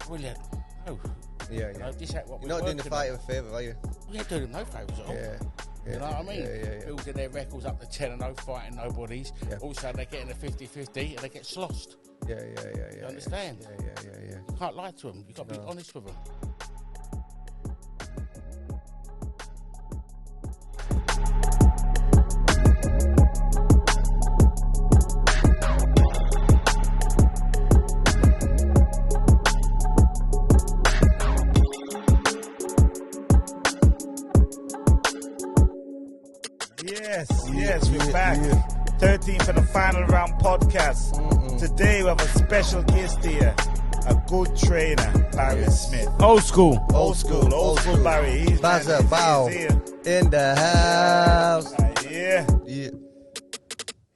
brilliant. No. Yeah, You know, this ain't what You're we're not doing the working fight on. a favour, are you? We ain't doing them no favours at all. Yeah. You know what I mean? Yeah. Building their records up to 10-0, fighting nobodies. Yeah. Also, they're getting a 50-50 and they get slossed. Yeah. You understand? Yeah. You can't lie to them. You've got to be honest with them. Yes, we're back. 13th and the final round podcast. Today we have a special guest here, a good trainer, Barry Smith. Old school Barry. He's Bazza, bow in the house. Yeah.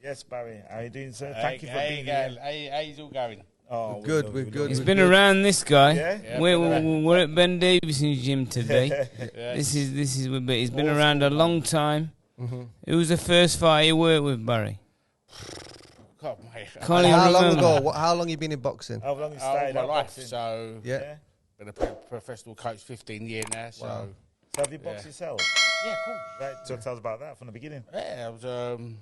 Yes, Barry. How are you doing, sir? Thank you for being here. How's all going? Oh, we're good. He's been around, this guy. Yeah? We're at Ben Davison's gym today. This is he's been around a long time. Who was the first fight you worked with, Barry? God, mate. How long ago? How long you been in boxing? How long you All started my out life. boxing? So, been a professional coach 15 years now. So, So have you boxed yourself? Yeah, cool. Right, so tell us about that from the beginning. Yeah, I was.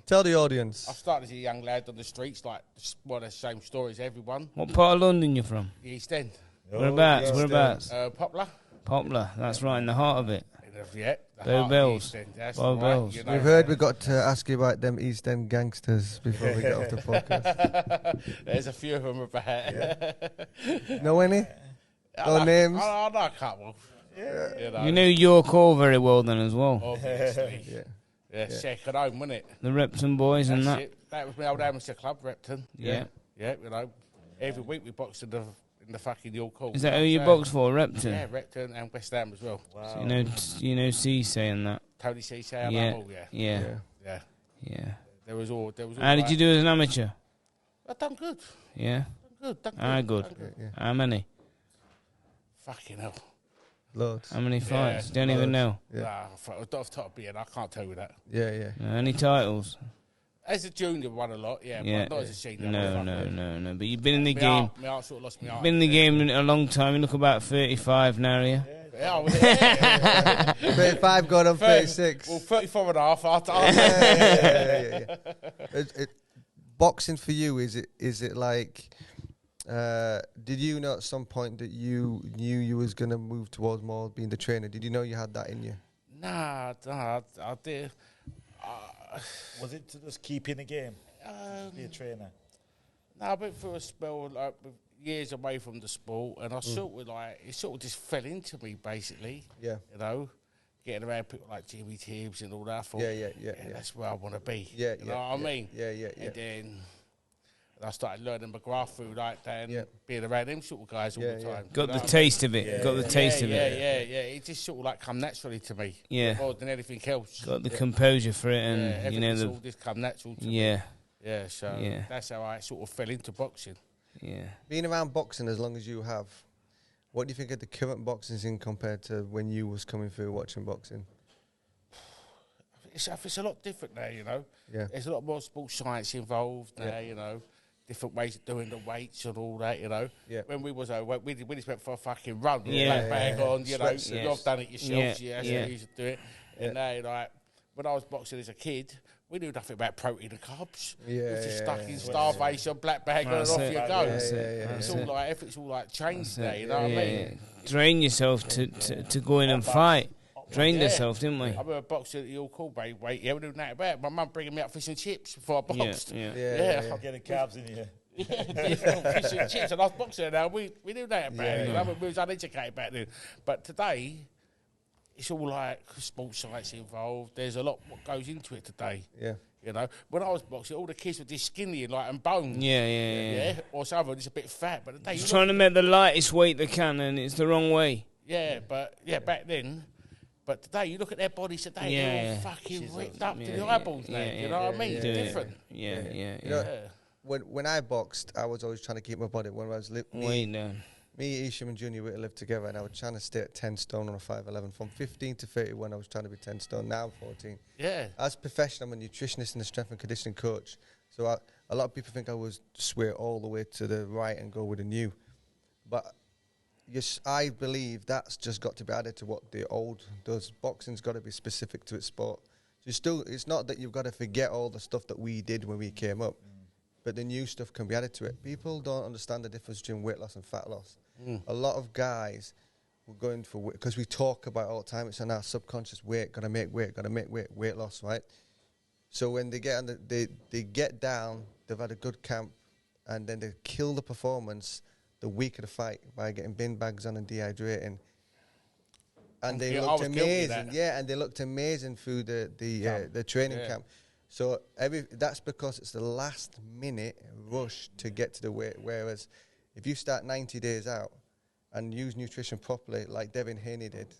Tell the audience. I started as a young lad on the streets, like one of the same stories as everyone. What part of London you from? The East End. Whereabouts? Poplar. Poplar. That's right in the heart of it. Yeah. Bow Bells. Bow Bells. You know, We've heard we got to ask you about them East End gangsters before we get off the podcast. There's a few of them about. Know any? No names? I know a couple. Yeah. You know York Hall very well then as well. Obviously. Yeah, second home, wasn't it? The Repton boys and that. That was my old amateur club, Repton. Yeah. Yeah, you know. Every week we boxed in the fucking York Hall. Is that who you boxed for, Repton? Yeah, Repton and West Ham as well. Wow. So you know Cisse and that. Tony Cisse, Yeah. There was all. How did you do as an amateur? I done good. Yeah. Done good. How many? Fucking hell. Loads. How many fights? Don't even know. Nah, off the top of my head, I can't tell you that. Yeah. Any titles? As a junior, won a lot, but not as a senior. No. But you've been in the game. My heart sort of lost my heart. Been in the game a long time. You look about 35 now, are you? Yeah. 35 going on 36. Well, 34 and a half. Boxing for you, is it like... did you know at some point that you knew you was going to move towards more being the trainer? Did you know you had that in you? Nah, I did. Was it to just keep in the game? Be a trainer? No, I went through a spell like with years away from the sport, and I sort of just fell into me basically. Yeah. You know, getting around people like Jimmy Tibbs and all that. I thought, Yeah. that's where I want to be. Yeah, you know what I mean? Yeah. And then I started learning McGrath through like that and being around them sort of guys all the time. Got the taste of it. Got the taste of it. Yeah. It just sort of like come naturally to me. Yeah. More than anything else. Got the composure for it, and you know all just come natural to me. Yeah. So that's how I sort of fell into boxing. Yeah. Being around boxing as long as you have, what do you think of the current boxing scene compared to when you was coming through watching boxing? It's a lot different now, you know. Yeah. There's a lot more sports science involved now, you know. Different ways of doing the weights and all that, you know. Yeah. When we was we just went for a fucking run, black bag on, you know. You've done it yourself, that's how you used to do it. And now, like, when I was boxing as a kid, we knew nothing about protein and carbs. We was just stuck in starvation, black bag on, and off you go. It's all like everything's all like changed now, you know what I mean? Drain yourself to go in and fight. Drained herself, didn't we? I remember boxing at the All Cool weight. Yeah, we knew nothing about it. My mum bringing me up fish and chips before I boxed. Yeah. Getting carbs in here. Fish and chips, and I was boxing now. We knew that about it. You know, we was uneducated back then. But today, it's all like sports science involved. There's a lot what goes into it today. Yeah. You know, when I was boxing, all the kids were just skinny and like and bones. Yeah. Or some of them just a bit fat. But today, you're trying to make the lightest weight they can, and it's the wrong way. Yeah, but back then. But today, you look at their bodies today, they're all fucking ripped up to the eyeballs now. You know what I mean? It's different. Yeah. You know, when I boxed, I was always trying to keep my body. When I was me, Isham and Junior, we lived together, and I was trying to stay at 10 stone on a 5'11". From 15 to 31, I was trying to be 10 stone. Now I'm 14. Yeah. As a professional, I'm a nutritionist and a strength and conditioning coach. So a lot of people think I was swear all the way to the right and go with a new. But yes, I believe that's just got to be added to what the old does. Boxing's got to be specific to its sport. So it's not that you've got to forget all the stuff that we did when we came up, but the new stuff can be added to it. People don't understand the difference between weight loss and fat loss. A lot of guys were going for weight, because we talk about it all the time, it's in our subconscious, gotta make weight loss, right? So when they get on they get down, they've had a good camp, and then they kill the performance the week of the fight by getting bin bags on and dehydrating. And they looked amazing, and they looked amazing through the training camp. So that's because it's the last minute rush to get to the weight. Whereas if you start 90 days out and use nutrition properly, like Devin Haney did,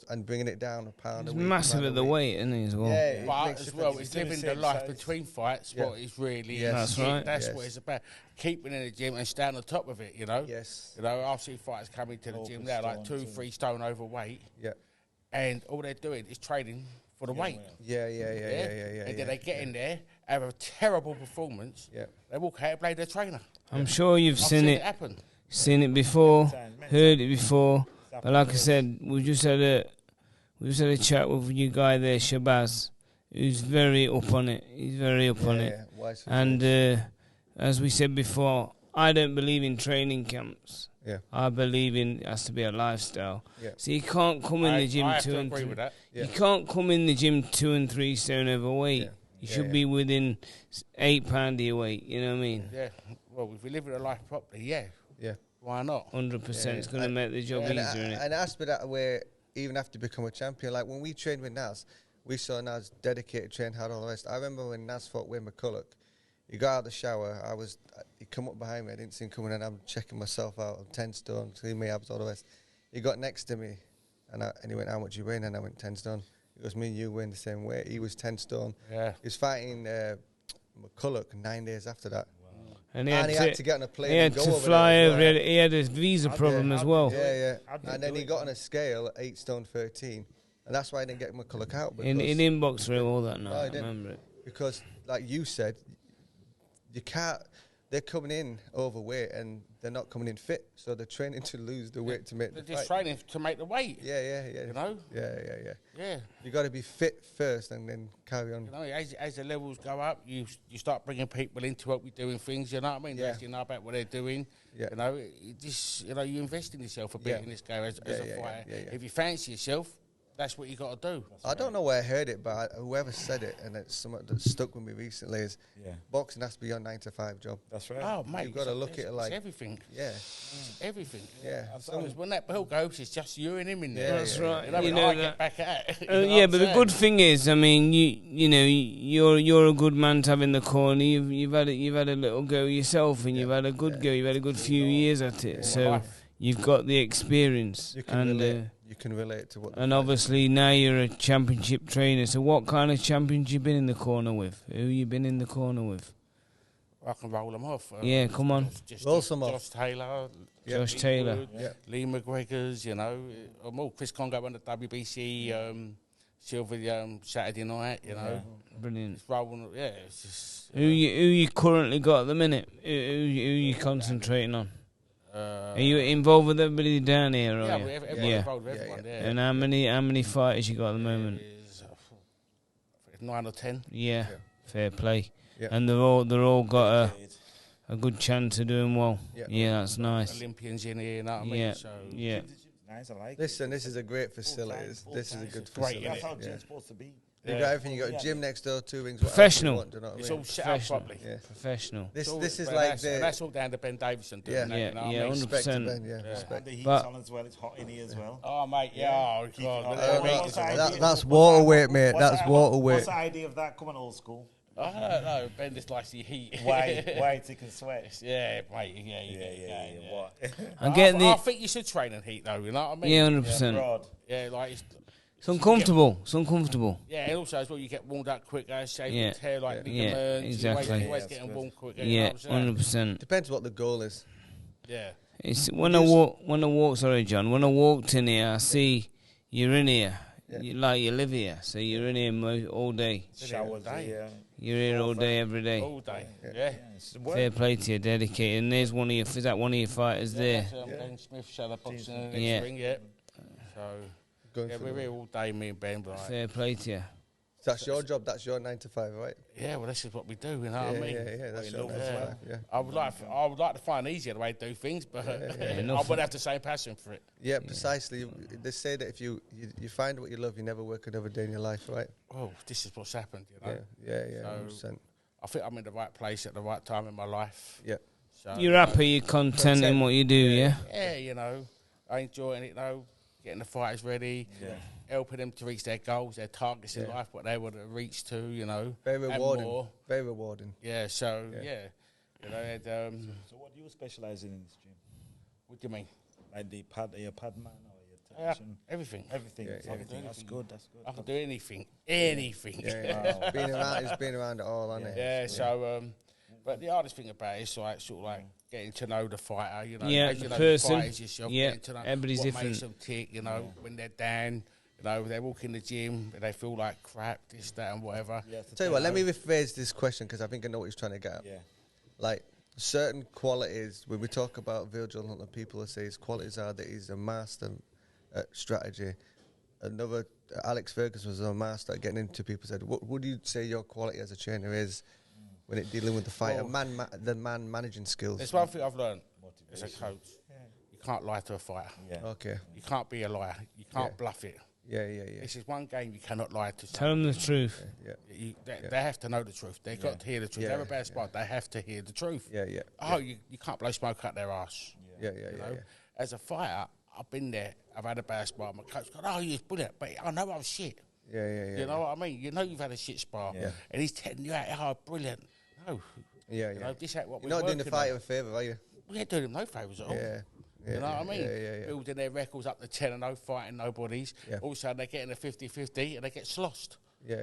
and bringing it down a pound a week. Massive at the weight, isn't he, as well? Yeah, but as well, it's living the life between fights. What is really, that's right. That's what it's about. Keeping in the gym and staying on top of it. You know. Yes. You know, I've seen fighters coming to the gym now, like 2-3 stone overweight. Yeah. And all they're doing is training for the weight. Yeah. And then they get in there, have a terrible performance. Yeah. They walk out and blame their trainer. I'm sure you've seen it happen. Seen it before, heard it before, but like I said, we just had a chat with your guy there, Shabazz, who's very up on it. He's very up on it, and as we said before, I don't believe in training camps. Yeah, I believe it has to be a lifestyle. Yeah. So you can't come in the gym you can't come in the gym 2 and 3 stone overweight. You should be within 8 pound of your weight. You know what I mean? Yeah. Well, if we live a life properly, Yeah. Why not? 100%. It's going to make the job easier, innit? And it has to be that way even after you become a champion. Like when we trained with Naz, we saw Naz dedicated, train hard, all the rest. I remember when Naz fought Wayne McCulloch, he got out of the shower, he come up behind me, I didn't see him coming in, I'm checking myself out, I'm 10 stone, clean my abs, all the rest. He got next to me, and he went, how much you weigh? And I went, 10 stone. He goes, me and you weigh the same weight. He was 10 stone. Yeah. He was fighting McCulloch 9 days after that. And he had to get on a plane. He had to fly over. He had a visa problem as well. Yeah. And then he got on a scale at 8 stone 13, and that's why I didn't get McCulloch out. He didn't box through all that night. I remember it. Because, like you said, you can't. They're coming in overweight and they're not coming in fit, so they're training to lose the weight to make the fight. They're just training to make the weight. Yeah. You know? Yeah. You got to be fit first and then carry on. You know, as the levels go up, you start bringing people in to help you doing things. You know what I mean? Yeah. They know about what they're doing. Yeah. You invest in yourself a bit in this game as a fighter. Yeah. If you fancy yourself, that's what you got to do. I don't know where I heard it, but whoever said it, and it's something that stuck with me recently, is boxing has to be your 9-to-5 job. That's right. Oh, mate. You've got to look at it like... It's everything. Yeah. It's everything. Yeah. As long as when that bell goes, it's just you and him in there. That's right. You know, I get back at it. But the good thing is, I mean, you're a good man to have in the corner. You've had a little go yourself, and you've had a good go. You've had a good few years at it. So you've got the experience. You can relate to what. And obviously now you're a championship trainer. So what kind of champions you been in the corner with? Who you been in the corner with? I can roll them off. Come on. Roll some off. Josh Taylor. Josh Taylor. Lee McGregor's, I'm all Chris Congo on the WBC Silver Saturday night, Brilliant. It's rolling, it's just... Who you currently got at the minute? Who you concentrating on? Are you involved with everybody down here? Everybody involved with everyone. And how many fighters you got at the moment? 9 or 10. Yeah, fair play. Yeah. And they're all got a good chance of doing well. Yeah, that's nice. Olympians in here, you know what I mean? Nice, I like Listen, this is a great facility. This is a good facility. That's how gym's supposed to be. You got everything. You got a gym next door, 2 wings. Professional. It's all set up properly. Professional. This is like that's all down to Ben Davison. 100%. Respect to Ben. Respect. And the heat's on as well. It's hot in here as well. Oh mate, oh god. That's water weight, mate. That's water weight. What's the idea of that? Coming old school. I don't know. Ben just likes the heat. Why he can sweat? Yeah, mate. Yeah. What? I think you should train in heat though. You know what I mean? Yeah, 100%. Yeah, like it's uncomfortable. Yeah, and also as well, you get warmed up quicker, shave your hair like ligaments. Exactly. You're always getting warm quicker. Yeah, 100%. Depends what the goal is. Yeah. It's when I walked in here, I see you're in here. You live here, so you're in here all day. Showers, You're here all day, every day. All day, yeah. Fair play to you, dedicated. And there's one of your, is that one of your fighters there? Ben Smith, shadow boxing next ring, So, we're here all day, me and Ben. Like, fair play to you. That's your job. That's your 9 to 5, right? Yeah, well, this is what we do. You know what I mean? Yeah. That's your 9 to 5. Yeah. I would like to find an easier way to do things, but I wouldn't have the same passion for it. Yeah, precisely. They say that if you find what you love, you never work another day in your life, right? Oh, this is what's happened. You know? Yeah. So 100%. I think I'm in the right place at the right time in my life. Yeah. So, you're happy, you're content in what you do, yeah? Yeah, you know, I enjoying it. You know, getting the fighters ready. Yeah. Helping them to reach their goals, their targets in life, what they want to reach to, you know. Very rewarding. Very rewarding. Yeah, so, You know, so what do you specialise in this gym? What do you mean? Like are you a pad man or are you a technician? Everything. Everything. That's good. I can do anything. Anything. Yeah. It's been around it all, hasn't it? Yeah, so, but the hardest thing about it is like, sort of like getting to know the fighter, you know. Yeah, the person. The fighters yourself, everybody's what different. makes them tick, you know, when they're down. You know, they walk in the gym, they feel like crap, this, that, and whatever. Tell you what, let me rephrase this question because I think I know what he's trying to get at. Yeah. Like, certain qualities, when we talk about Virgil Hunter, people will say his qualities are that he's a master at strategy. Another, Alex Ferguson was a master at getting into people's head. What would you say your quality as a trainer is when it dealing with the fighter, the man managing skills? There's one thing I've learned as a coach. You can't lie to a fighter. Yeah. Okay. You can't be a liar. You can't bluff it. Yeah. This is one game you cannot lie to. Tell them the truth. They have to know the truth. They've got to hear the truth. They're a bad spot. They have to hear the truth. Yeah. Oh, you can't blow smoke out their ass. Yeah. As a fighter, I've been there. I've had a bad spot. My coach goes, "Oh, you're brilliant," but I know I'm shit. Yeah. You know what I mean? You know you've had a shit spar, and he's telling you out, "Oh, brilliant." No. Yeah. You know, this ain't what you're not doing the fighter a favour, are you? We ain't doing him no favours at all. Yeah. You know what I mean? Yeah. Building their records up to 10-0, fighting nobodies. Yeah. Also, they're getting a 50-50 and they get slossed. Yeah.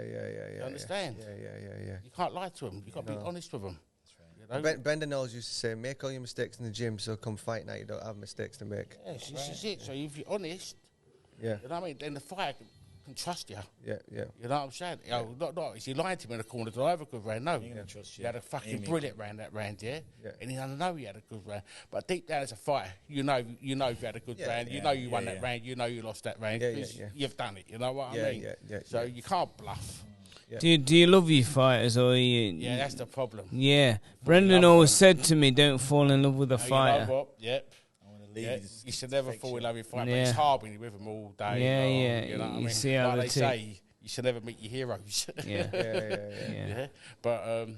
You understand? Yeah. You can't lie to them. You've got to be honest with them. That's right. Brendan Knowles used to say, make all your mistakes in the gym so come fight night you don't have mistakes to make. Yeah, this is it. So if you're honest, you know what I mean, then the fighter can trust you. Yeah. You know what I'm saying? You know, not is he lying to me in the corner? Did I have a good round? No. You had a fucking brilliant round that round, yeah? And I know you had a good round. But deep down as a fighter, you know you had a good round. You know you won that round. You know you lost that round because you've done it. You know what I mean? So you can't bluff. Yeah. Do you love your fighters or you? Yeah, that's the problem. Yeah, Brendan always said to me, "Don't fall in love with a fighter." You know what? Yep. You should never fall in love with a fighter. But it's hard when you're with them all day. Yeah. You know what I mean? See how like they say, you should never meet your heroes. Yeah. But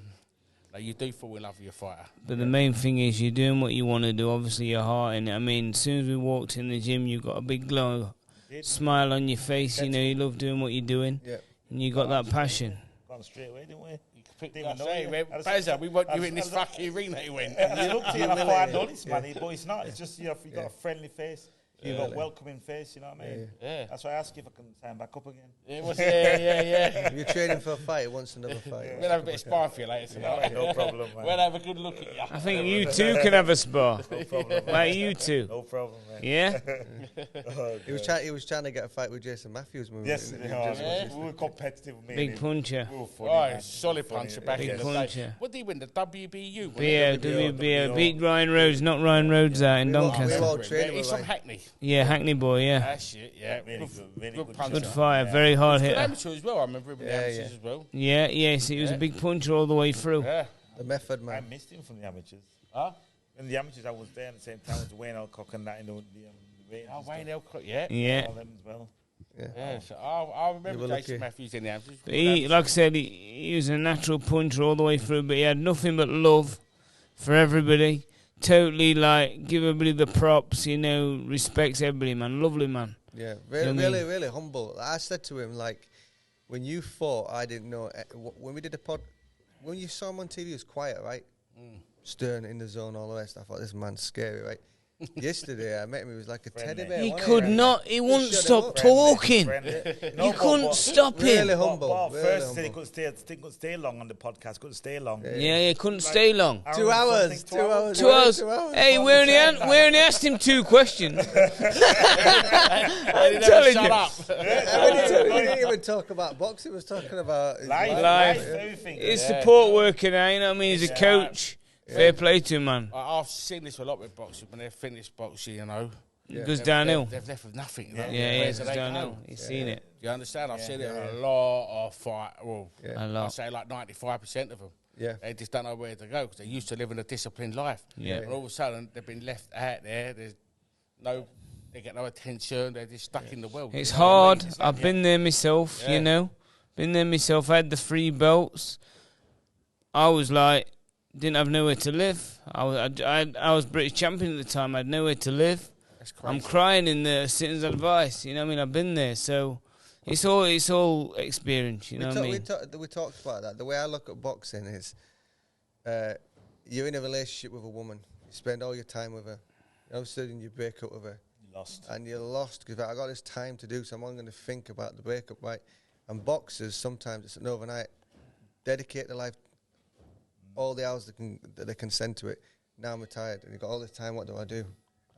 like you do fall in love with your fighter. But the main thing is you're doing what you want to do. Obviously, your heart in it. I mean, as soon as we walked in the gym, you got a big glow, smile on your face. You know, you love doing what you're doing. Yeah. And you got that passion. Gone straight away, didn't we? Bazza, we want you in this fucking arena, he went. And you looked at him, I thought, I know this man, but it's not. It's just, you got a friendly face. You've got a welcoming face, you know what I mean? Yeah. That's why I asked you if I can sign back up again. Yeah. If you're training for a fight, it wants another fight. We'll have a bit of sparring for you later tonight. No problem, man. We'll have a good look at you. I think you two can have a spar. No problem, man. Like you two. No problem, man. Yeah? He was trying to get a fight with Jason Matthews. Yes, we were competitive. Big puncher. We were funny, solid puncher back in the day. What did he win? The WBU? WBU. Beat Ryan Rhodes, not Ryan Rhodes out in Doncaster. He's from Hackney. Yeah, Hackney boy, yeah. That's it, yeah. Really good puncher. Good fighter, very hard hitter. Amateur as well, I remember him in the amateurs as well. Yeah, so he was a big puncher all the way through. Yeah. The method, man. I missed him from the amateurs. Huh? In the amateurs, I was there at the same time with Wayne Alcock and that in the ratings. Oh, Wayne Alcock, yeah. All them as well. Yeah, so I remember Jason Matthews in the amateurs. He, like I said, he was a natural puncher all the way through, but he had nothing but love for everybody. Totally, give everybody the props, respects everybody, man. Lovely man. Yeah, really humble. I said to him, when you fought, I didn't know. When we did the pod, when you saw him on TV, he was quiet, right? Stern, in the zone, all the rest. I thought, this man's scary, right? Yesterday, I met him. He was like a teddy bear. He could not. He wouldn't stop talking. You couldn't stop him. Really humble. First, he couldn't stay long on the podcast. Couldn't stay long. Yeah, he couldn't stay long. 2 hours. 2 hours. 2 hours. Hey, we only asked him 2 questions. I'm telling you. Shut up. He didn't even talk about boxing. He was talking about life. Everything. He's support worker now. You know what I mean? He's a coach. Fair play to him, man. I've seen this a lot with boxing. When they've finished boxing, you know. It goes downhill. They've left with nothing. You know? Yeah, it goes downhill. You've seen it. You understand? I've seen it a lot of fight. Well, a lot. I'd say like 95% of them. Yeah. They just don't know where to go because they used to live in a disciplined life. Yeah. And all of a sudden, they've been left out there. They get no attention. They're just stuck in the world. It's hard. I've been there myself, you know. Been there myself. I had the 3 belts. I was like, didn't have nowhere to live. I was British champion at the time. I had nowhere to live. That's crazy. I'm crying in the citizens' advice. You know what I mean? I've been there. So it's all experience. You know what I mean? We talked about that. The way I look at boxing is you're in a relationship with a woman. You spend all your time with her. All of a sudden you break up with her. You're lost because I got this time to do, so I'm only going to think about the breakup, right? And boxers, sometimes it's an overnight. Dedicate their life, all the hours that they can send to it. Now I'm retired, and you've got all this time, what do I do?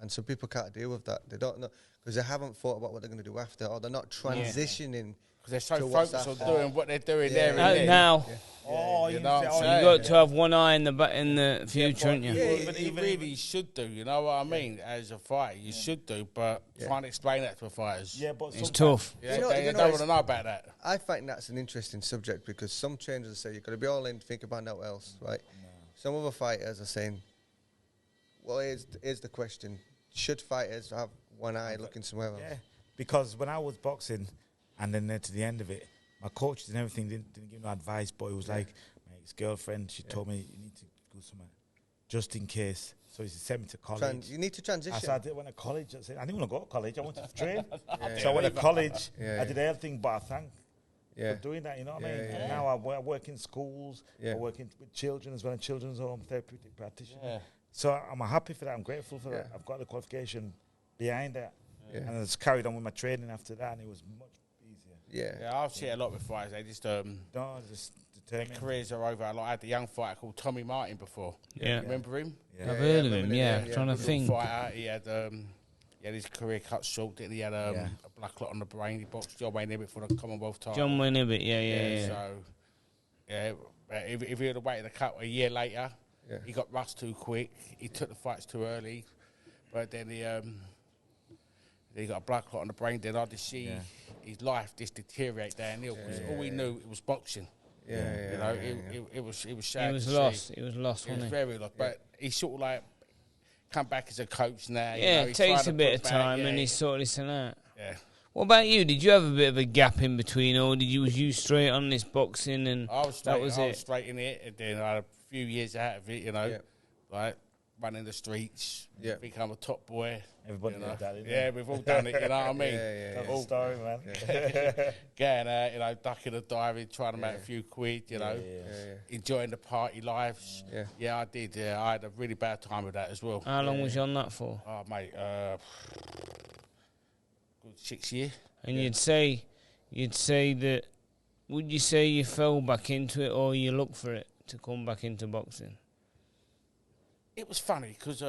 And some people can't deal with that. They don't know, because they haven't thought about what they're going to do after, or they're not transitioning. Because they're so focused on doing what they're doing there and then. Now. Oh, you know what I'm So saying? you've got to have one eye in the future, haven't you? Yeah, but you really should do, you know what I mean? As a fighter, you should do, but try and explain that to the fighters. Yeah, but it's tough. Yeah, they don't want to know about that. I find that's an interesting subject because some trainers say you've got to be all in, think about nothing else, right? No. Some other fighters are saying, well, here's the question. Should fighters have one eye looking somewhere else? Yeah, because when I was boxing and then to the end of it, my coaches and everything didn't give no advice, but it was like my ex-girlfriend, she told me, you need to go somewhere just in case. So he sent me to college. You need to transition. So I did went to college. I didn't want to go to college. I wanted to train. So I went to college. I did everything, but I thank for doing that, you know what I mean? And now I work in schools. I work with children as well, in children's home, therapeutic practitioner. Yeah. So I'm happy for that. I'm grateful for that. I've got the qualification behind that. Yeah. And I just carried on with my training after that, and it was much easier. Yeah, I've seen a lot with fighters. They just just determined. Their careers are over. Like I had the young fighter called Tommy Martin before. Yeah. Remember him? Yeah. I've heard of him, trying to think. Fighter. He had his career cut short. He had a black clot on the brain. He boxed John Wayne Ibbott for the Commonwealth title. John Wayne Ibbott, yeah. So, if he would have waited a cut a year later, he got rushed too quick. He took the fights too early. But then he got a blood clot on the brain. Then I just see his life just deteriorate downhill because all he knew it was boxing. It was sad. He was lost. He was lost, wasn't he? He was very lost. But he sort of like come back as a coach now. Yeah, it takes a bit of time and he's sorted this and that. Yeah. What about you? Did you have a bit of a gap in between, or was you straight on this boxing and I was straight in it, and then I had a few years out of it, you know, like running the streets, become a top boy. Everybody did that, didn't they? We've all done it, you know what I mean? All story, man. Getting out, you know, ducking and diving, trying to make a few quid, you know, enjoying the party lives. Yeah, I did. I had a really bad time with that as well. How long was you on that for? Oh, mate, good 6 years. And you'd say that, would you say you fell back into it or you looked for it to come back into boxing? It was funny because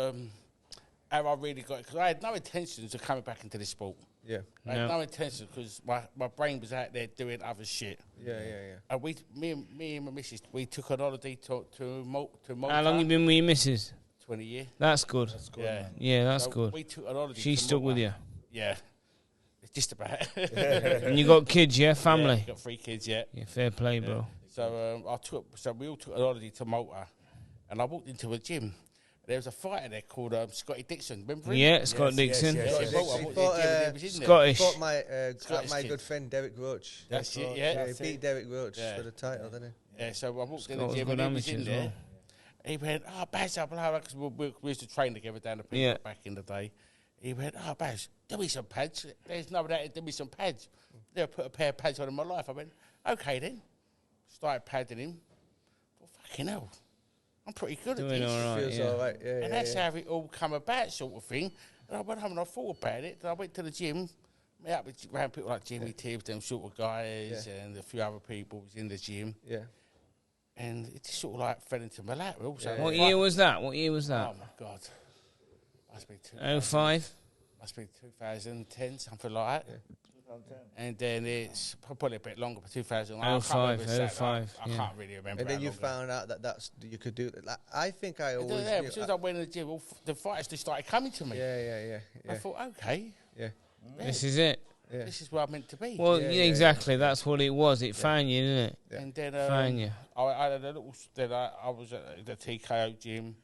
how I really got it, because I had no intentions of coming back into this sport. Yeah. I had no intention because my brain was out there doing other shit. Yeah. And me and my missus, we took an holiday to Malta. How long you been with your missus? 20 years. That's good. Yeah, that's good. We took an holiday. She stuck with you? Yeah. It's just about. And you got kids, family? Yeah, got 3 kids, Yeah, fair play, bro. So we all took an holiday to Malta, and I walked into a gym. There was a fighter there called Scotty Dixon. Remember him? Yeah, Scott Dixon. Scottish. He fought my good friend Derek Roach. That's it, He beat Derek Roach for the title, didn't he? Yeah, so I walked in the gym and he was in there. He went, Bazza, blah, because we used to train together down the pit back in the day. He went, Baz, do me some pads. There's no doubt, do me some pads. Never put a pair of pads on in my life. I went, okay then. Started padding him. Well, fucking hell. I'm pretty good Doing at this. all right, Feels yeah. all right. Yeah, And that's how it all come about, sort of thing. And I went home and I thought about it. And I went to the gym, met up with around people like Jimmy Tibbs, them sort of guys, and a few other people was in the gym. Yeah. And it just sort of like fell into my lap. Also, What year was that? Oh my God. Must be 05? Must be 2010, something like that. Yeah. And then it's probably a bit longer, but 2005. 05, I can't really remember. And then you found out that you could do it. Like, I think I always. Yeah, as soon as I went in the gym, the fighters just started coming to me. Yeah. I thought, okay. Yeah. This is it. Yeah. This is where I'm meant to be. Well, exactly. That's what it was. It found you, didn't it? Yeah. And then found you. I had a little. Then I was at the TKO gym,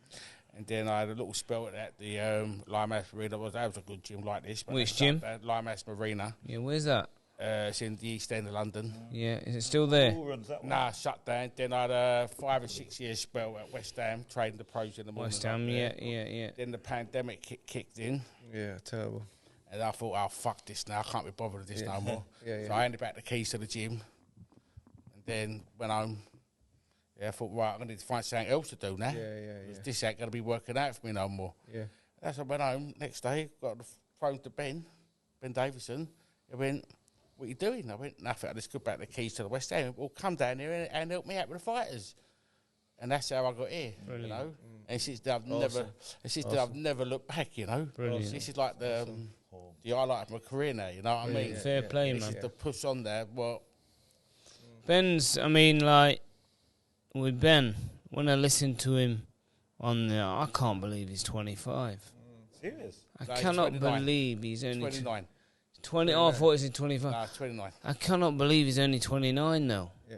and then I had a little spell at the Limehouse Marina. That was a good gym like this. Which gym? Limehouse Marina. Yeah, where's that? It's in the East End of London. Yeah, is it still there? Nah, shut down. Then I had a 5 or 6 year spell at West Ham, trading the pros in the morning. West Ham, yeah. Then the pandemic kicked in. Yeah, terrible. And I thought, oh, fuck this now. I can't be bothered with this no more. So I handed back the keys to the gym. And then went home. Yeah, I thought, right, I'm going to need to find something else to do now. This ain't going to be working out for me no more. Yeah. That's why I went home next day, got the phone to Ben Davison. He went, what are you doing? I went, nothing. I just got back the keys to the West Ham. Well, come down here and help me out with the fighters. And that's how I got here, you know. And since then I've never looked back, you know. Brilliant. This is like the highlight of my career now, you know what I mean? Fair play, man. This is the push on there. Well, Ben's, I mean, like, with Ben, when I listen to him on the, I can't believe he's 25. Serious? I cannot 29. believe he's only 29. 20. Oh, I thought he was 25. No, 29. I cannot believe he's only 29 though. Yeah.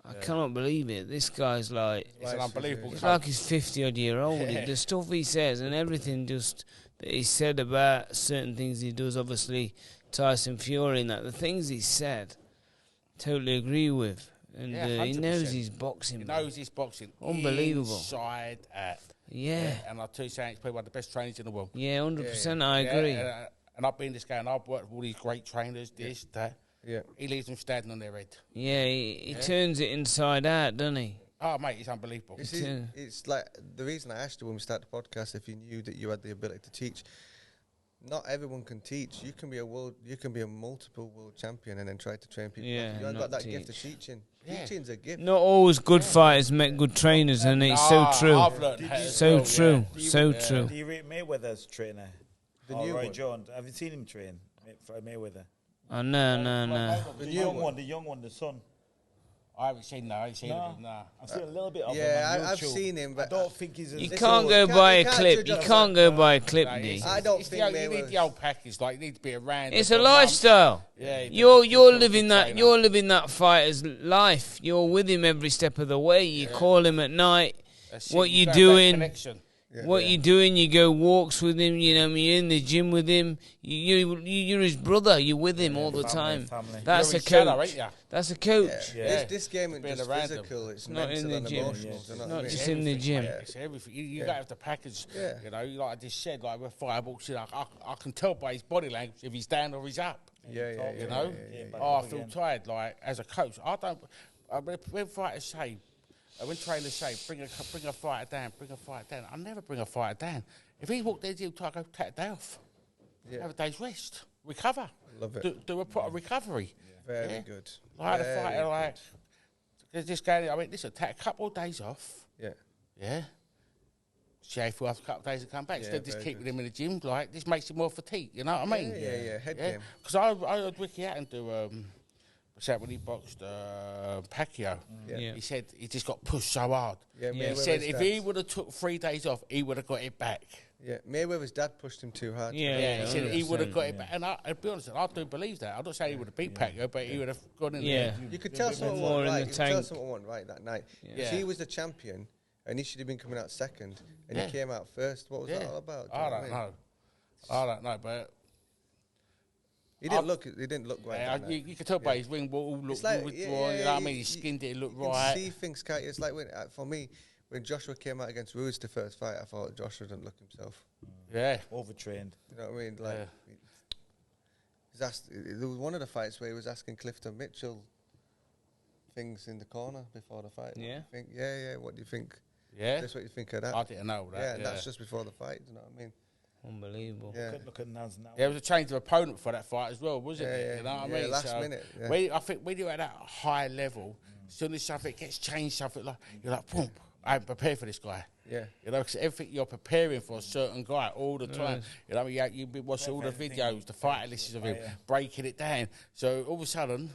I cannot believe it. This guy's like, It's an unbelievable. it's like he's 50-odd-year-old. The stuff he says and everything just that he said about certain things he does, obviously Tyson Fury and that, the things he said, totally agree with. And he knows his boxing. He knows his boxing. Unbelievable. Inside out. Yeah. And I'll tell you something, he's probably one of the best trainers in the world. Yeah, 100%. I agree. And I've been this guy and I've worked with all these great trainers, this, that. Yeah. He leaves them standing on their head. Yeah, he turns it inside out, doesn't he? Oh, mate, it's unbelievable. It's like the reason I asked you when we started the podcast if you knew that you had the ability to teach. Not everyone can teach. You can be a multiple world champion and then try to train people. Yeah, you haven't got that gift of teaching. Yeah. Teaching's a gift. Not always good fighters make good trainers, and it's so true. I've learned so true. So true. Do you rate Mayweather's trainer? The new Roy one. Jones. Have you seen him train for Mayweather? Oh, no. The young one, the son. I haven't seen that. I've seen a little bit of him Yeah, on I've YouTube. seen him, but I don't think he's. You can't go by a clip. You can't go by a clip, D. I don't think you need the old package. Like, you need to be around. It's a lifestyle. Yeah, you're living that. You're living that fighter's life. You're with him every step of the way. You call him at night. What you doing? What you doing? You go walks with him. You know, you're in the gym with him. You're his brother. You're with him all the time. That's a coach. That's a coach. This game isn't just physical. It's not in the gym. Not just in the gym. It's everything. You got to have the package. You know, like I just said, like with Fireballs, I can tell by his body language if he's down or he's up. You know. I feel tired. Like as a coach, I don't. When fighters say. When trainers say, bring a fighter down, I never bring a fighter down. If he walked in the gym, I go, take a day off. Have a day's rest. Recover. Love it. Do a proper recovery. Very good. Like a fighter, like, just going, I mean, listen, take a couple of days off. Yeah. Shave for a couple of days to come back. Instead of just keeping him in the gym, like, this makes him more fatigued, you know what I mean? Head game. Because I heard Ricky Hatton do... when he boxed Pacquiao, he said he just got pushed so hard. He said if he would have took 3 days off, he would have got it back. Yeah, Mayweather's dad pushed him too hard. He said he would have got it back. And I'll be honest, I do believe that. I'm not saying he would have beat Pacquiao, but he would have gone in there. You could tell someone right. You could tell someone right that night. If he was the champion and he should have been coming out second, and he came out first, what was that all about? I don't know, but. He didn't look right. You could tell by his ring all looked withdrawn. You know what I mean? His skin didn't look right. You see things, it's like for me, when Joshua came out against Ruiz the first fight, I thought Joshua didn't look himself. Yeah. Overtrained. You know what I mean? Like, there was one of the fights where he was asking Clifton Mitchell things in the corner before the fight. Yeah. What do you think? Yeah. That's what you think of that. I didn't know that. Yeah, and that's just before the fight. You know what I mean? Unbelievable. Yeah. Look at Naz now. There was a change of opponent for that fight as well, wasn't it? Yeah. You know what I mean? Last minute. Yeah. I think when you're at that high level, as soon as something gets changed, something like you're like, boom, I'm prepared for this guy. Yeah. You know, because everything you're preparing for a certain guy all the time. You know, you've been watching all the videos, the fight lists of him, breaking it down. So all of a sudden,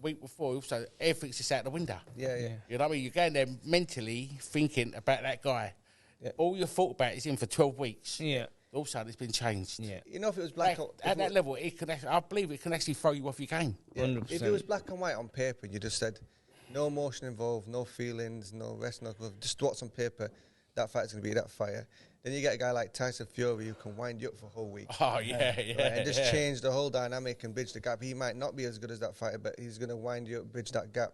week before, so everything's just out the window. Yeah. You know what I mean? You're going there mentally thinking about that guy. Yeah. All you thought about is him for 12 weeks. Yeah. All of a sudden, it's been changed. Yeah. You know, if it was black at that level, I believe it can actually throw you off your game. Yeah. If it was black and white on paper, you just said no emotion involved, no feelings, no rest, no glove, just what's on paper. That fight's going to be that fight. Then you get a guy like Tyson Fury who can wind you up for a whole week. Oh, yeah. Right? And just change the whole dynamic and bridge the gap. He might not be as good as that fighter, but he's going to wind you up, bridge that gap.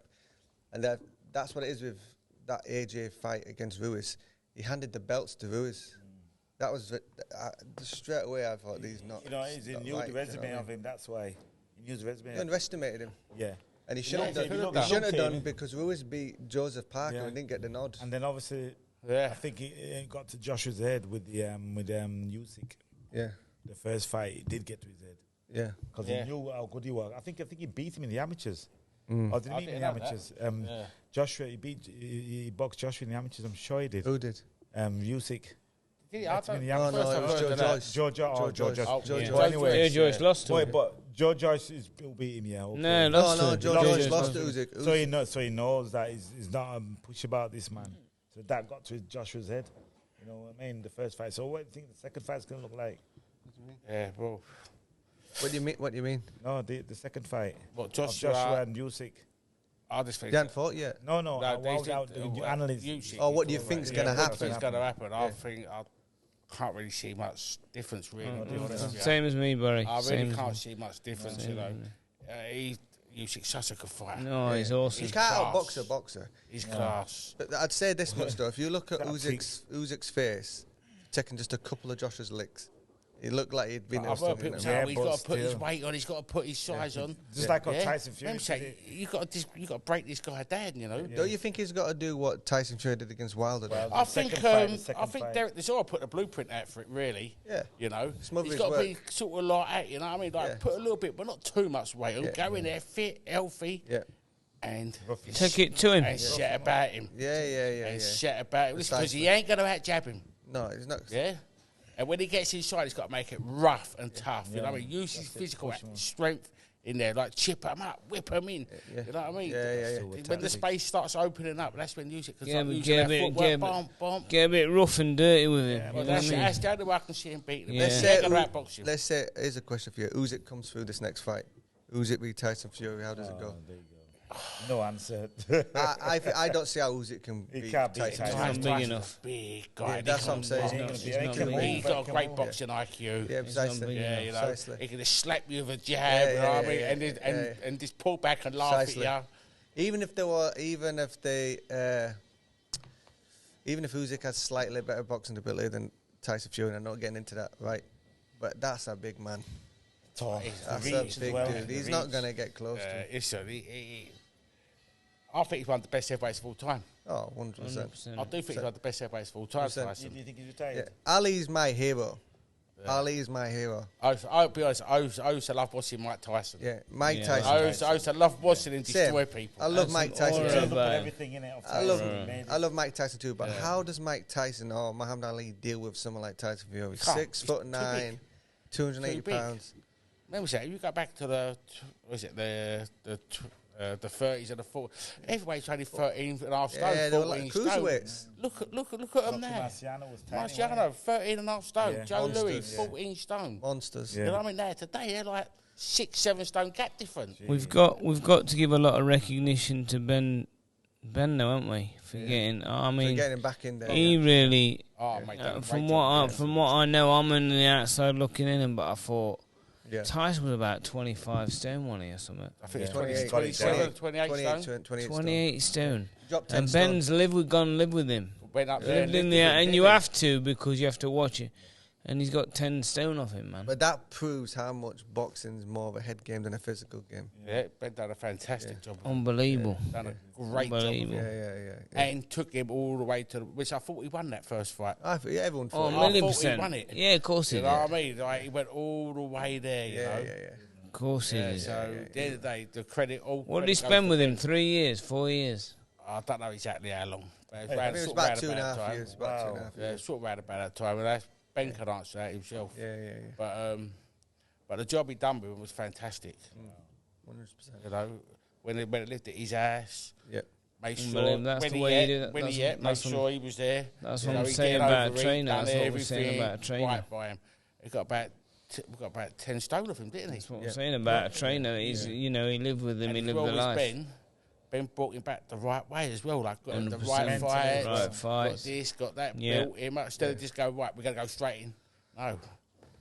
And that's what it is with that AJ fight against Ruiz. He handed the belts to Ruiz. That was straight away. I thought he's not. You know, he's in the resume of him. That's why he used the resume. You underestimated him. Yeah, and he shouldn't have done because Ruiz beat Joseph Parker and didn't get the nod. And then obviously, I think it got to Joshua's head with the Usyk. Yeah, the first fight it did get to his head. Yeah, because he knew how good he was. I think he beat him in the amateurs. Or did he beat him in the amateurs? Joshua, he boxed Joshua in the amateurs. I'm sure he did. Who did? Usyk. Yeah, Joe Joyce lost to him. But Joe Joyce is beat him, yeah. Okay. No, Joe Joyce lost to Usyk. So he knows that he's not push about this man. So that got to Joshua's head. You know what I mean? The first fight. So what do you think the second fight's going to look like? Yeah, bro. What do you mean? No, the second fight. What, Joshua and Usyk? I just think they haven't fought yet. No. Analysts. Oh, what do you think is going to happen? What's going to happen? I think I can't really see much difference, really. Same as me, Barry. I really can't see much difference, you know. Usyk's such a good fighter. No, he's awesome. He can't outbox a boxer. He's class. But I'd say this much, though. If you look at Usyk's face, taking just a couple of Joshua's licks, he looked like he'd been... I've heard people say, he's got to put his weight on, he's got to put his size on. Just like on Tyson Fury. You've got to break this guy down, you know. Don't you think he's got to do what Tyson Fury did against Wilder? I think Derek Chisora put a blueprint out for it, really. Yeah. You know, he's got to be sort of like that, you know what I mean? Like, put a little bit, but not too much weight on. Go in there, fit, healthy. Yeah. And take it to him. And chat about him. Yeah. And chat about him. Because he ain't going to out-jab him. No, he's not. Yeah. And when he gets inside, he's got to make it rough and tough. You know what I mean? Use his physical strength in there, like chip him up, whip him in. You know what I mean? Yeah. When the space starts opening up, that's when use it. Get a bit rough and dirty with him. Yeah, well, that's the only way I can see him beating him. Yeah. Let's say, here's a question for you. Usyk comes through this next fight. Usyk v Tyson Fury, how does it go? There you go. No answer. I don't see how Usyk can beat Tyson. Tyson's big enough. Big guy. Yeah, that's what I'm saying. He's got a great boxing IQ. Yeah, precisely. Yeah, you know, he can just slap you with a jab, you know what I mean, and just pull back and laugh at you. Even if Usyk has slightly better boxing ability than Tyson Fury, and I'm not getting into that, right? But that's a big man. That's a big dude. He's not going to get close to him. I think he's one of the best heavyweights of all time. Oh, 100%. I do think he's one of the best heavyweights of all time. Do you think he's retired? Yeah. Ali's my hero. Yeah. Ali is my hero. I'll be honest, I used to love watching Mike Tyson. Yeah, Mike Tyson. I used to love watching him destroy people. I love Mike Tyson too. I love Mike Tyson too, but how does Mike Tyson or Muhammad Ali deal with someone like Tyson Fury? 6'9", 280 pounds. Remember that? You go back to the 30s and the 40s. Everybody's only 13 and a half stone, yeah, 14 like cruiserweights. Look at them now. Marciano, 13 and a half stone. Yeah. Joe Monsters. Louis, 14 stone. Monsters. You know what I mean? Now today they're like 6-7 stone gap difference. We've got to give a lot of recognition to Ben now, haven't we? For getting him back in there. He really. From what I know, I'm on the outside looking in, but I thought. Yeah. Tyson was about 25 stone, wasn't he, or something? I think it's 28 stone. And Ben's gone live with him. Went up there lived in there, and you have to, because you have to watch it. And he's got 10 stone off him, man. But that proves how much boxing's more of a head game than a physical game. Yeah, Ben done a fantastic job. Unbelievable. Done a great job. Yeah. And took him all the way to which I thought he won that first fight. Everyone thought. Oh, I thought 1,000,000%. he won it. Yeah, of course he did. You know what I mean? Like, he went all the way there, you know? Yeah. Of course he did. So, at the end of the day, the credit... What did he spend with him? 3 years? 4 years? I don't know exactly how long. But it was about 2.5 years. About 2.5 years. Sort of around about that time. And that's, Ben can answer that himself. Yeah. But the job he done with him was fantastic. 100%. You know, when it lived at his house. Yep. Make sure make sure he was there. That's what I'm saying about a trainer. That's what we're saying about a trainer. Right by him. He got about 10 stone of him, didn't he? That's what I'm saying about a trainer. He's, he lived with him. And he lived the life. Ben brought him back the right way as well. Like, got him the 100%. right fights. Got this, got that. Built him up. Instead of just go, right, we're going to go straight in. No.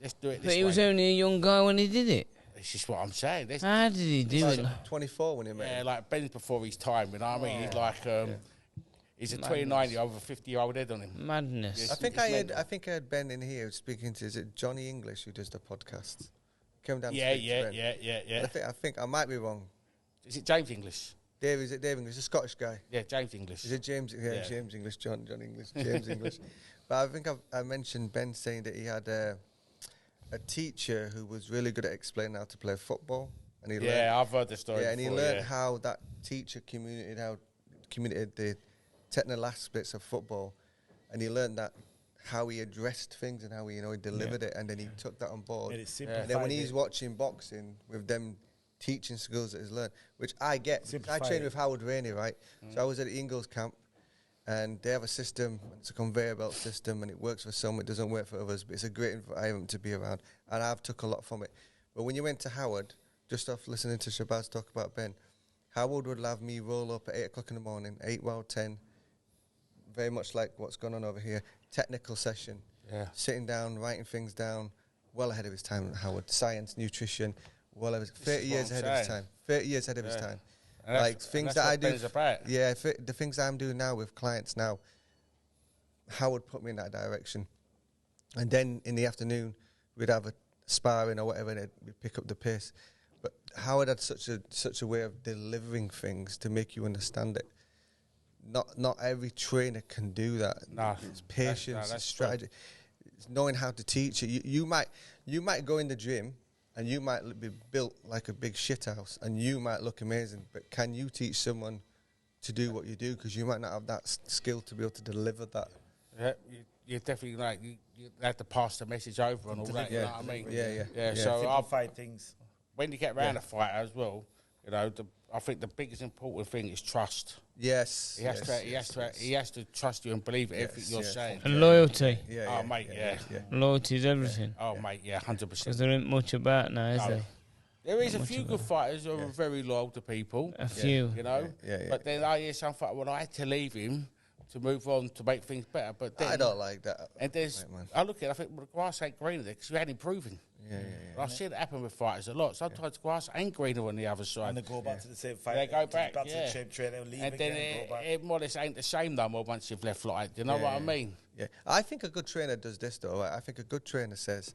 Let's do it this way. But he was only a young guy when he did it. It's just what I'm saying. How did he do it? 24 when he met him. Yeah, like Ben's before his time, you know what I mean? He's like, he's a 29-year-old with a 50-year-old head on him. Madness. I think I heard Ben in here speaking to, is it Johnny English who does the podcast? Came down Yeah. I think I might be wrong. Is it James English? Dave English, a Scottish guy. Yeah, James English. Is it James? Yeah, James English, John English, James English. But I think I mentioned Ben saying that he had a teacher who was really good at explaining how to play football. And he learned, I've heard the story. Yeah, and he learned how that teacher communicated the technical aspects of football, and he learned that how he addressed things and how he delivered it, and then he took that on board. And then when he's watching boxing with them teaching skills that he's learned, which I get. I trained with Howard Rainey, right? So I was at the Ingalls camp, and they have a system. It's a conveyor belt system, and it works for some. It doesn't work for others, but it's a great environment to be around, and I've took a lot from it. But when you went to Howard, just off listening to Shabazz talk about Ben, Howard would have me roll up at 8 o'clock in the morning, 8, 10, very much like what's going on over here, technical session, sitting down, writing things down, well ahead of his time, Howard. Science, nutrition, well over 30 years ahead of his time. 30 years ahead of his time. Like things that I do, the things I'm doing now with clients now, Howard put me in that direction. And then in the afternoon, we'd have a sparring or whatever, and we'd pick up the pace. But Howard had such a way of delivering things to make you understand it. Not every trainer can do that. No, it's patience, it's strategy, it's knowing how to teach it. You might go in the gym and you might be built like a big shithouse, and you might look amazing. But can you teach someone to do what you do? Because you might not have that skill to be able to deliver that. Yeah, you definitely you have to pass the message over and all that. You know what I mean? Yeah. So I'll fight things. When you get around a fighter as well, I think the biggest important thing is trust. Yes. He has to trust you and believe everything you're saying. And loyalty. Loyalty is everything. Mate, 100%. Because there ain't much about now, is there? There is a few good fighters who are very loyal to people. A few. But then I hear some fighter, I had to leave him to move on to make things better. But then, I don't like that. And I look at it, I think, well, the grass ain't greener there because we had improving. I've seen it happen with fighters a lot. Sometimes the grass ain't greener on the other side. And they go back to the same fight. They go back, to the same trainer, leave and again, then it more or less ain't the same no more once you've left like. Do you know what I mean? Yeah. I think a good trainer does this though. I think a good trainer says,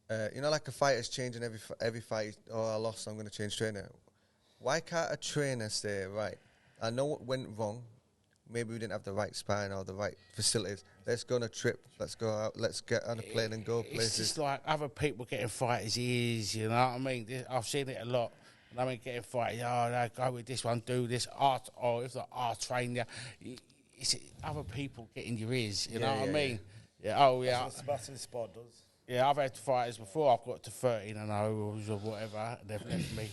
like a fighter's changing every fight. Oh, I lost, so I'm going to change trainer. Why can't a trainer say, right, I know what went wrong. Maybe we didn't have the right spine or the right facilities. Let's go on a trip. Let's go out. Let's get on a plane and go places. It's just like other people getting fighters' ears, you know what I mean? I've seen it a lot. And I mean, getting fighters, go with this one, do this, art, or if the art train you. It's other people getting your ears, you know what I mean? That's what the sport does. Yeah, I've had fighters before. I've got to 13-0 or whatever. And they've left me.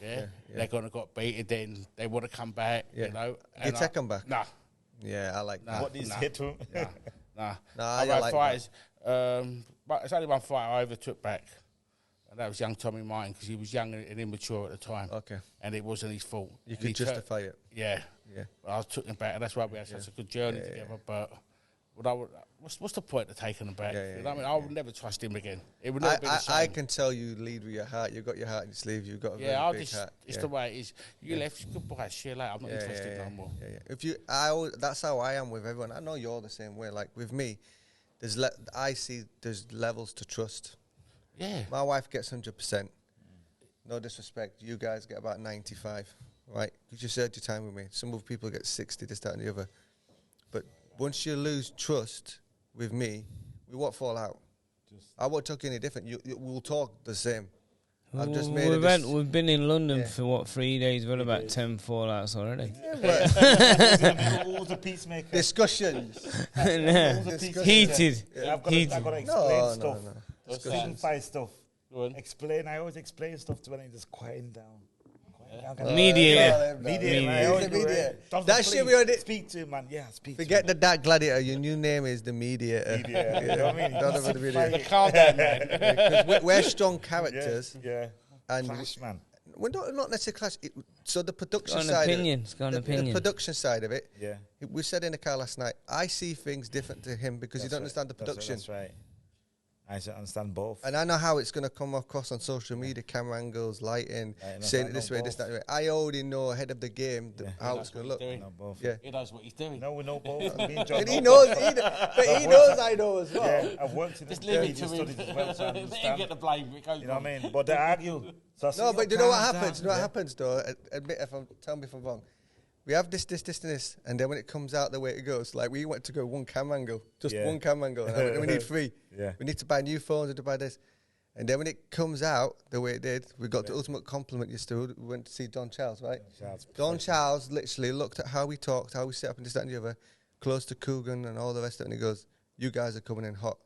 They're gonna got beaten. Then they want to come back. You know. You take them back. Nah. Yeah, I like that. What did you say to him? Nah. I've had fighters. But it's only one fight I overtook back, and that was young Tommy Martin because he was young and immature at the time. Okay. And it wasn't his fault. You could justify it. Yeah. But I took him back, and that's why we had such a good journey together. But. What's the point of taking him back? You know what I mean? I would never trust him again. It would never be the same. I can tell you lead with your heart. You've got your heart in your sleeve. You've got a very big heart. It's the way it is. You left, goodbye, see you later. I'm not interested no more. That's how I am with everyone. I know you're the same way. Like with me, I see there's levels to trust. Yeah. My wife gets 100%. No disrespect. You guys get about 95, right? You just shared your time with me. Some other people get 60, this, that, and the other. But once you lose trust with me, we won't fall out. I won't talk any different. We'll talk the same. I've just made we've been in London for what, 3 days? We're about 10 fallouts already. All the peacemaker discussions. Heated. Yeah. I've got to explain stuff. Signify stuff. Explain. I always explain stuff to when I just quieten down. Mediator. That shit we already speak to him, man. Yeah, speak. Forget the Dark Gladiator. Your new name is the Mediator. You know what I mean? Don't have the Mediator. Calm down, man. We're strong characters. Yeah. And clash, man. We're not necessarily clash. So the production it's side, the production side of it. Yeah. We said in the car last night. I see things different to him because you don't understand the production. That's right. I understand both. And I know how it's going to come across on social media, camera angles, lighting, saying it this way, this, that way. I already know ahead of the game how it's going to look. Yeah. He knows what he's doing. No, we know both. And he knows, but he knows I know as well. Yeah, I've worked in this leave it to him. Let him get the blame. You know what I mean? But they argue. No, but you know what happens? You know what happens, though? Admit tell me if I'm wrong. We have this, and then when it comes out the way it goes, like we went to go one cam angle, just one cam angle, and we need 3. Yeah. We need to buy new phones, we need to buy this. And then when it comes out the way it did, we got the ultimate compliment yesterday. We went to see Don Charles, right? Don Charles literally looked at how we talked, how we set up and this, that, and the other, close to Coogan and all the rest of it, and he goes, you guys are coming in hot.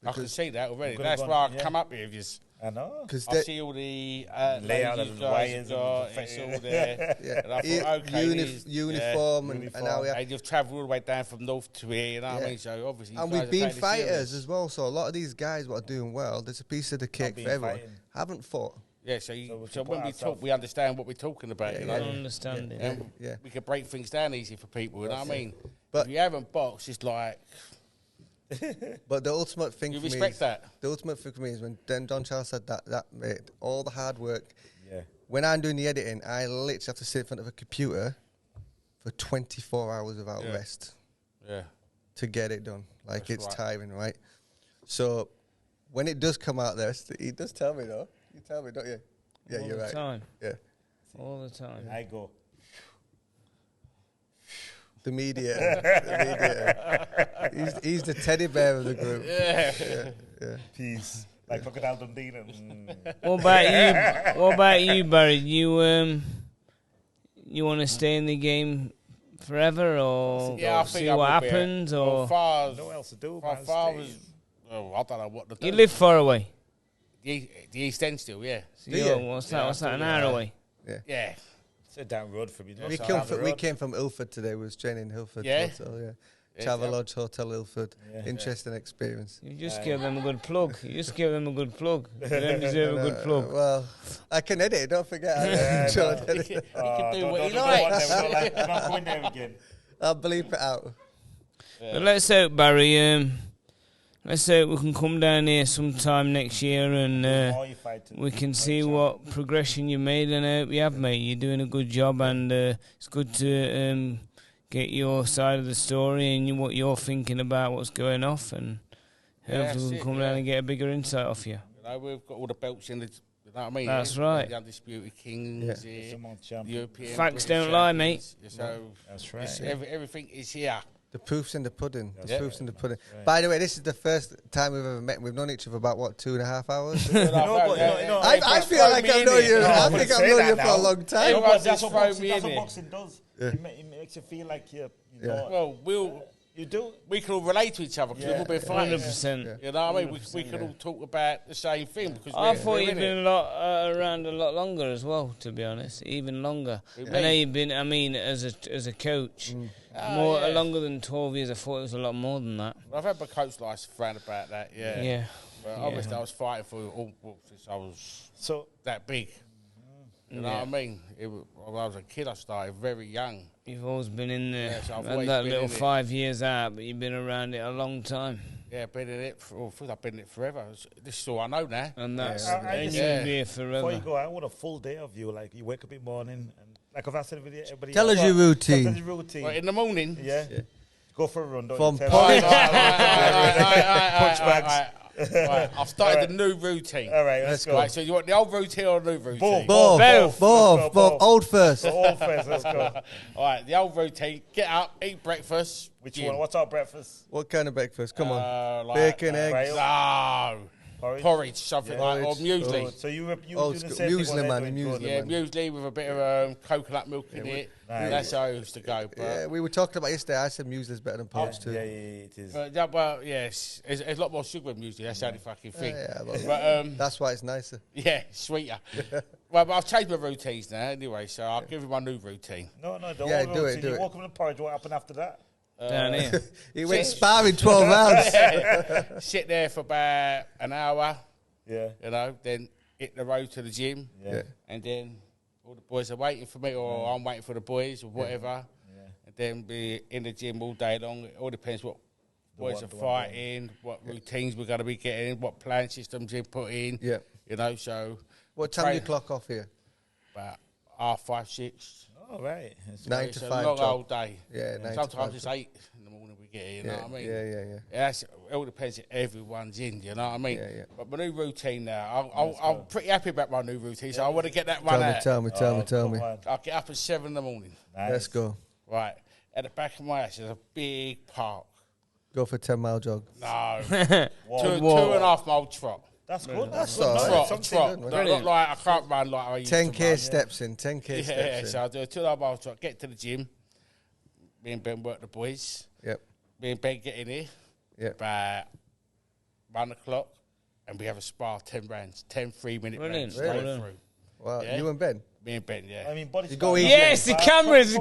I can see that already. That's why I come up with you. I know. I see all the layout of the wires. It's all there. And I thought, okay, uniform and how we you've travelled all the way down from north to here, you know what I mean? So obviously, and we've been fighters as well. So a lot of these guys what are doing well, there's a piece of the cake for everyone. Haven't fought. Yeah, so when we talk, we understand what we're talking about. You know, understand it. And we can break things down easy for people. You know what I mean? But if you haven't boxed, it's like. But the ultimate thing you for me respect that. The ultimate thing for me is when Don Charles said that made all the hard work. Yeah. When I'm doing the editing, I literally have to sit in front of a computer for 24 hours without rest. Yeah. To get it done. Like it's tiring, right? So when it does come out there, he does tell me though. You tell me, don't you? Yeah, you're right. All the time. Yeah. All the time. I go. The mediator. He's the teddy bear of the group. Yeah. Peace. Like Crocodile Dundee. What about you? What about you, Barry? You want to stay in the game forever, or see what happens, or no else to do? My father's. I don't know what to do. You live far away. The East End still, yeah. So what's that? What's that? An hour away? Yeah. It's a down road for me. We came from Ilford today. We was training in Ilford. Yeah. Travelodge Hotel Ilford. Interesting experience. You just give them a good plug. You just give them a good plug. They don't deserve a good plug. Well, I can edit it. Don't forget. He can do what he likes. I'm not going there again. I'll bleep it out. But let's hope, Barry. Let's hope we can come down here sometime next year and we can see what progression you made, and I hope you have, mate. You're doing a good job, and it's good to get your side of the story and what you're thinking about what's going off, and hopefully we can come down and get a bigger insight off you. You know, we've got all the belts in the, you know what I mean? That's right. The Undisputed Kings here, European. Facts don't lie, mate. So that's right. Everything is here. The proof's in the pudding. The proof's in the pudding. Right. By the way, this is the first time we've ever met. We've known each other about, 2.5 hours? I feel like I've known you. I think I've known you for a long time. That's what boxing does. It makes you feel like you know. Well, you do. We can all relate to each other because we've all been fighting. 100%. You know what I mean? We can all talk about the same thing. Because I thought you'd been around a lot longer as well, to be honest. Even longer. I know you've been, as a coach, longer than 12 years. I thought it was a lot more than that. I've had my coach life around about that, Yeah. But obviously I was fighting for all since I was that big. You know what I mean? When I was a kid, I started very young. You've always been in there. Yeah, so I've had that little 5 years out, but you've been around it a long time. Yeah, been in it. I've been in it forever. This is all I know now. And that's you'll be here forever. Before you go out, what a full day of you. Like you wake up in the morning, and like I've asked everybody. Tell us your routine. Tell us your routine. Well, in the morning. Yeah. Go for a run. From punch bags. Right, I've started a new routine. All right, let's go. Right, so you want the old routine or the new routine? Both. Old first. Old first, let's go. All right, the old routine. Get up, eat breakfast. Which one? What's our breakfast? What kind of breakfast? Come on. Like, bacon, eggs. No. Porridge, something like, or muesli. So you do the same muesli, thing man. Muesli with a bit of coconut milk in it. Nice. That's how I used to go. But yeah, we were talking about yesterday. I said muesli is better than porridge too. Yeah, it is. But, well, yes, there's a lot more sugar in muesli. That's the only fucking thing. But that's why it's nicer. Yeah, sweeter. Well, but I've changed my routines now anyway, so I'll give you my new routine. No, don't. Yeah, do it. You walk up in the porridge. What happened after that? Down here. He went sparring 12 rounds. Sit there for about an hour. Yeah. You know, then hit the road to the gym. Yeah. And then all the boys are waiting for me, or I'm waiting for the boys, or whatever. Yeah. And then be in the gym all day long. It all depends what boys are fighting, what routines we're going to be getting, what plan systems you put in. Yeah. You know, so. What time do you clock off here? About 5:30, 6. Oh, right. 9 to it's 5 a long job. old day. Yeah, 9 sometimes to 5 it's 8 in the morning we get here, you know what I mean? Yeah. It all depends if everyone's in, you know what I mean? Yeah. But my new routine now, I'm pretty happy about my new routine, so I want to get that one out. Tell me. I'll get up at 7 in the morning. Nice. Let's go. Right. At the back of my house is a big park. Go for a 10-mile jog. No. 2.5 mile trot. That's good. That's good. all Trot. good, Not like I can't run like I used to 10K steps in, 10K steps in. So I'll do a 2.5 mile trot, get to the gym. Me and Ben work the boys. Yep. Me and Ben get in here. Yep. About 1 o'clock, and we have a spar, 10 rounds, 10 3-minute rounds Really? straight through. Wow, Yeah. you and Ben? Me and Ben, yeah. I mean, body You go sparring. easy. Yes, the cameras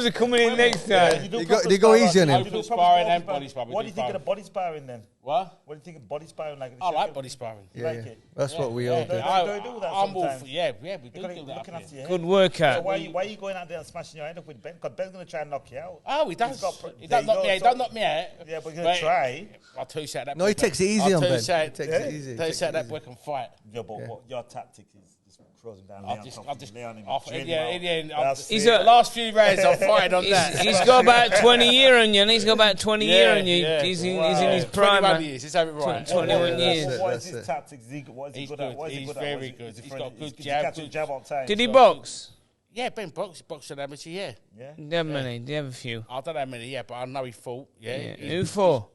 are coming in next time. They go easy on him. Open sparring and body sparring. What do you think of the body sparring then? What? What do you think of body sparring? Like I like body sparring. Yeah, like yeah. it? That's what we all do. do that I'm all sometimes. for, yeah, we do Looking that. after up your here. head. Good So workout. why are you going out there and smashing your head up with Ben? Because Ben's going to try and knock you out. Oh, he does. He There don't you knock go. me out. He don't knock me out. Yeah, but he's going to try. I'll tell you that. No, he takes it easy on Ben. He takes it easy. Tell you that boy can fight. Yeah, but what your tactic is just throws him down. I'll just lay on him. in the end, He's the got last few rounds I've fighted on that. He's got about 20 year on you, and he's got about 20 year on you. Yeah. He's in his prime. 21 years, let's have it right. 21 years. What is his tactics? What is he He's good at? good. He's very good. He's got good He jab. catches jab all the time. Did he box? Yeah, Ben boxed an amateur, yeah. Yeah. Do you have many? Do you have a few? I don't know how many, yeah, but I know he fought, yeah. Who for?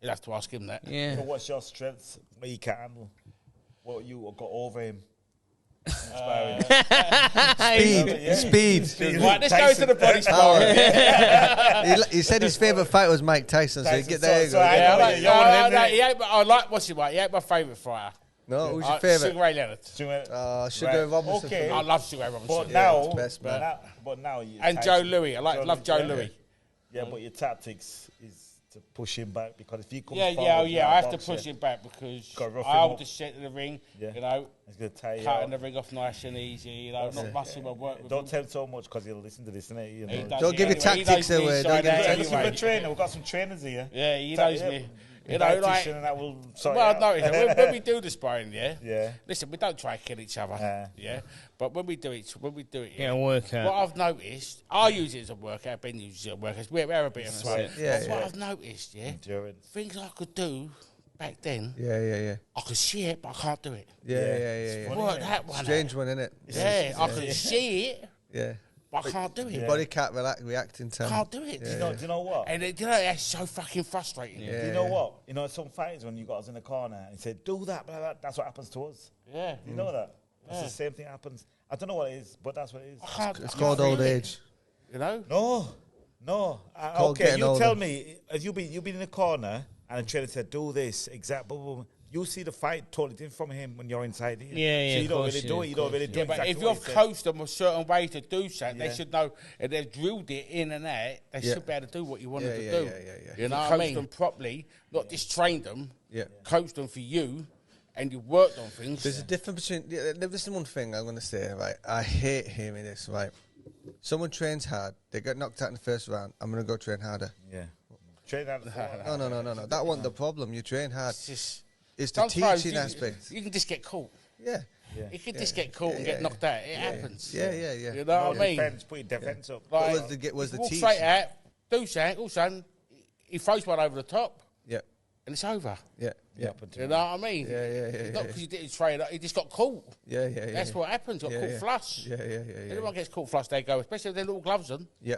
You'll have to ask him that. Yeah. So what's your strengths? What you can handle? What you got over him? Speed. Right, let's go to the body sparring. He said his favourite fight was Mike Tyson, so you get there. I like what's it like. He ain't my favourite fighter. No, who's your favourite? Sugar Ray Leonard. Sugar Ray Robinson. Okay. I love Sugar Ray Robinson. But now, and Joe Louis. I love Joe Louis. Yeah, but your tactics is to push him back, because if he comes forward, I have to push him back because I'll just sit in the ring, you know, cutting the ring off nice and easy, you know, not messing my work with Don't tell him so much, because he'll listen to this, innit? You know. Don't give your tactics away. Don't give your tactics away. We've got some trainers here. Yeah, he knows me. You know, like, and that will sort well, no, when we do the sparring, yeah. Listen, we don't try to kill each other, yeah. But when we do it, yeah, workout. What I've noticed, I use it as a workout. Ben uses it as a workout. We're a bit of a sweat. That's what I've noticed. Yeah, endurance. Things I could do back then. Yeah. I could see it, but I can't do it. Yeah. Work that one. Strange one, innit? Yeah, I can see it. Yeah. But I can't do it. Your body can't react in time. Can't do it. Do you know what? And you know, that's so fucking frustrating. Do you know what? You know, some fighters, when you got us in the corner and you said, do that, blah, blah, that's what happens to us. Yeah. You know that? That's the same thing happens. I don't know what it is, but that's what it is. It's called old age. You know? No. Okay, you tell me, if you've been in the corner and the trainer said, do this, exactly. You see the fight totally different from him when you're inside here. Yeah. So you don't really do it. You don't really do it. But if you've coached them a certain way to do something, they should know. If they've drilled it in and out, they should be able to do what you want them to do. Yeah. You know what I mean? Coach them properly, not just train them. Yeah. Coach them for you, and you worked on things. There's a difference between. This is one thing I'm going to say. Right, I hate hearing this. Right, someone trains hard, they get knocked out in the first round. I'm going to go train harder. Yeah. Train harder. No. That wasn't the problem. You train hard. It's the sometimes teaching aspect. You can just get caught. Yeah. You can just get caught and get knocked out. It happens. Yeah. You know what I mean? Put your defense up. Like, was the walk teaching? straight out, do something, all of a sudden, he throws one over the top. Yeah. And it's over. Yeah. You know what I mean? Yeah. Not because he didn't train, he just got caught. Yeah. That's what happens. Got caught flush. Yeah. Everyone gets caught flush, they go, especially with their little gloves on. Yeah.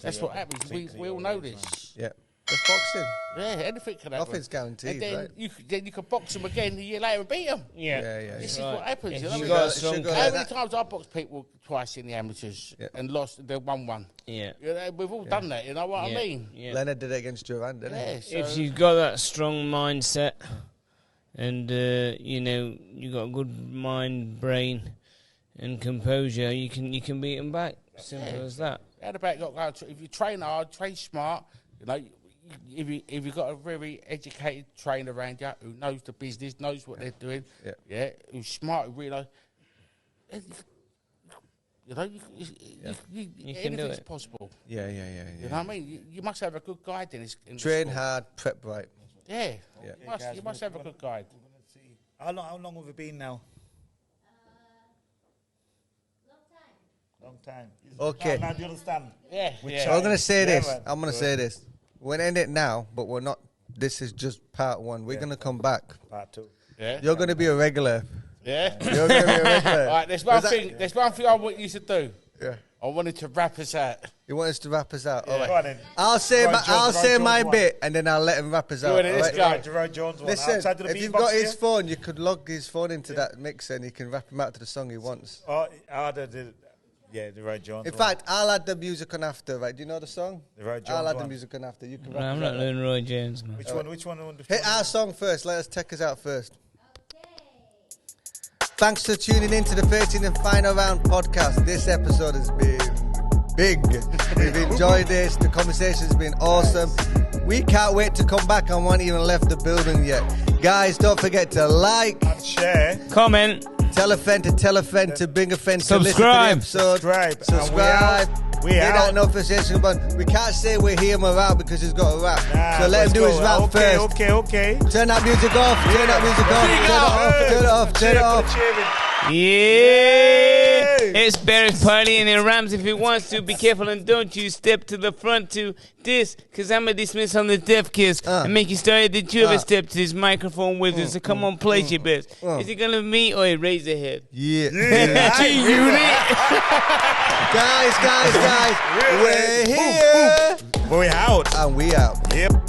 That's what happens. We all know this. Yeah. It's boxing. Yeah, anything can happen. Nothing's guaranteed, and then right? you can box them again a year later and beat them. Yeah. This is what happens. You know How many times I boxed people twice in the amateurs and lost, they won one. Yeah. We've all done that, you know what I mean? Yeah. Leonard did it against Duran, didn't he? So if you've got that strong mindset and, you got a good mind, brain and composure, you can beat them back. Simple as that. If you train hard, train smart, if you've got a very educated trainer around you who knows the business, knows what they're doing, who's smart, who really anything's possible. Yeah. You know what I mean? You must have a good guide in this. Train hard, prep right. Yeah. You must have a good guide. How long have we been now? Long time. Okay. Now do you understand? Yeah. So I'm going to say this. I'm going to say this. We're going to end it now, but we're not. This is just part one. We're going to come back. Part two. Yeah. You're going to be a regular. Yeah. You're going to be a regular. All right, there's one thing I want you to do. Yeah. I wanted to wrap us out. You want us to wrap us out? Yeah. All right. Go on then. I'll say my bit, and then I'll let him wrap us out. Let's go. Roy Jones one. Listen, if you've got his phone, you could log his phone into that mixer, and he can wrap him out to the song he wants. The Roy Jones. In fact, I'll add the music on after. Right? Do you know the song? The Roy Jones I'll add one. the music on after. You can. No, I'm not learning Roy Jones, man. Which one? Hit our song first. Let us take us out first. Thanks for tuning in to the 13th and final round podcast. This episode has been big. We've enjoyed this. The conversation's been awesome. We can't wait to come back. I haven't even left the building yet. Guys, don't forget to like and share, comment, tell a friend to bring a friend to subscribe. Listen to the episode. Subscribe. We hit out. that notification button. We can't say we're here and we're out because he's got a rap. So let him do his rap first. Okay. Turn that music off. Turn that music off. Turn it off. Yeah. It's Barry's party and it rhymes if he wants to. Be careful and don't you step to the front to this, because I'm going to dismiss on the deaf kiss and make you start. Did you ever step to this microphone with us? So come on, play your best. Is it going to be me or raise the head? Yeah. G-Unit. Guys. We're here. We're out. And we out. Yep.